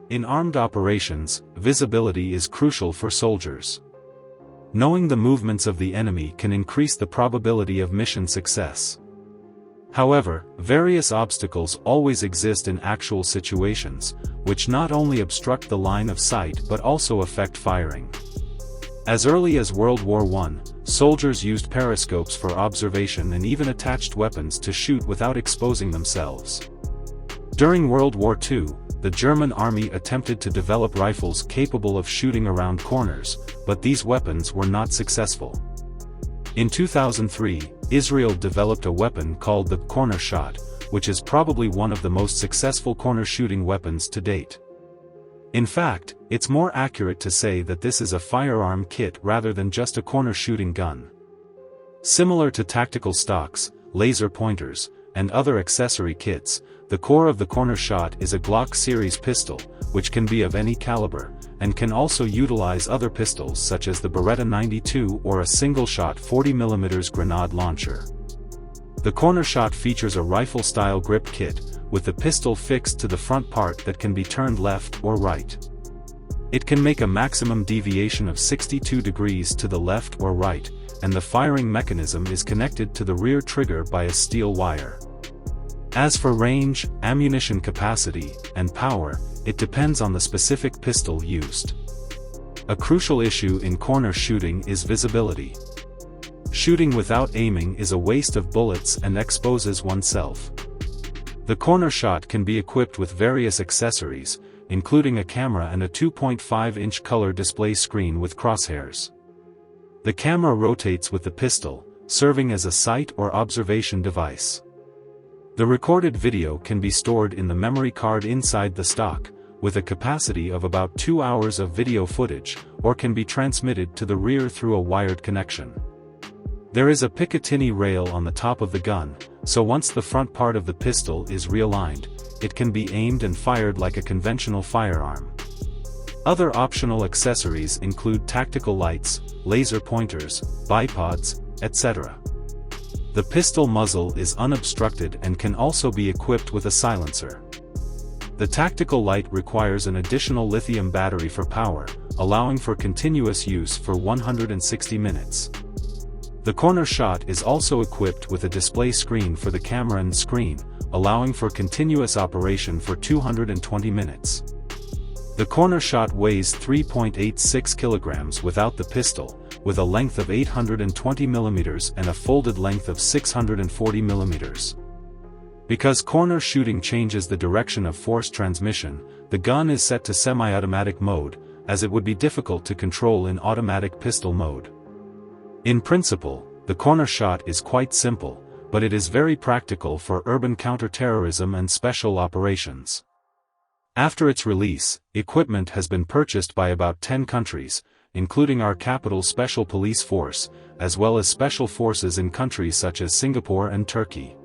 In armed operations, visibility is crucial for soldiers. Knowing the movements of the enemy can increase the probability of mission success. However, various obstacles always exist in actual situations, which not only obstruct the line of sight but also affect firing. As early as World War I, soldiers used periscopes for observation and even attached weapons to shoot without exposing themselves. During World War II, the German army attempted to develop rifles capable of shooting around corners, but these weapons were not successful. In 2003, Israel developed a weapon called the CornerShot, which is probably one of the most successful corner shooting weapons to date. In fact, it's more accurate to say that this is a firearm kit rather than just a corner shooting gun. Similar to tactical stocks, laser pointers, and other accessory kits, the core of the CornerShot is a Glock series pistol, which can be of any caliber, and can also utilize other pistols such as the Beretta 92 or a single-shot 40mm grenade launcher. The CornerShot features a rifle-style grip kit, with the pistol fixed to the front part that can be turned left or right. It can make a maximum deviation of 62 degrees to the left or right, and the firing mechanism is connected to the rear trigger by a steel wire. As for range, ammunition capacity, and power, it depends on the specific pistol used. A crucial issue in corner shooting is visibility. Shooting without aiming is a waste of bullets and exposes oneself. The CornerShot can be equipped with various accessories, including a camera and a 2.5-inch color display screen with crosshairs. The camera rotates with the pistol, serving as a sight or observation device. The recorded video can be stored in the memory card inside the stock, with a capacity of about 2 hours of video footage, or can be transmitted to the rear through a wired connection. There is a Picatinny rail on the top of the gun, so once the front part of the pistol is realigned, it can be aimed and fired like a conventional firearm. Other optional accessories include tactical lights, laser pointers, bipods, etc. The pistol muzzle is unobstructed and can also be equipped with a silencer. The tactical light requires an additional lithium battery for power, allowing for continuous use for 160 minutes. The CornerShot is also equipped with a display screen for the camera and screen, allowing for continuous operation for 220 minutes. The CornerShot weighs 3.86 kilograms without the pistol, with a length of 820 mm and a folded length of 640 mm. Because corner shooting changes the direction of force transmission, the gun is set to semi-automatic mode, as it would be difficult to control in automatic pistol mode. In principle, the CornerShot is quite simple, but it is very practical for urban counter-terrorism and special operations. After its release, equipment has been purchased by about 10 countries, including our capital Special Police Force, as well as special forces in countries such as Singapore and Turkey.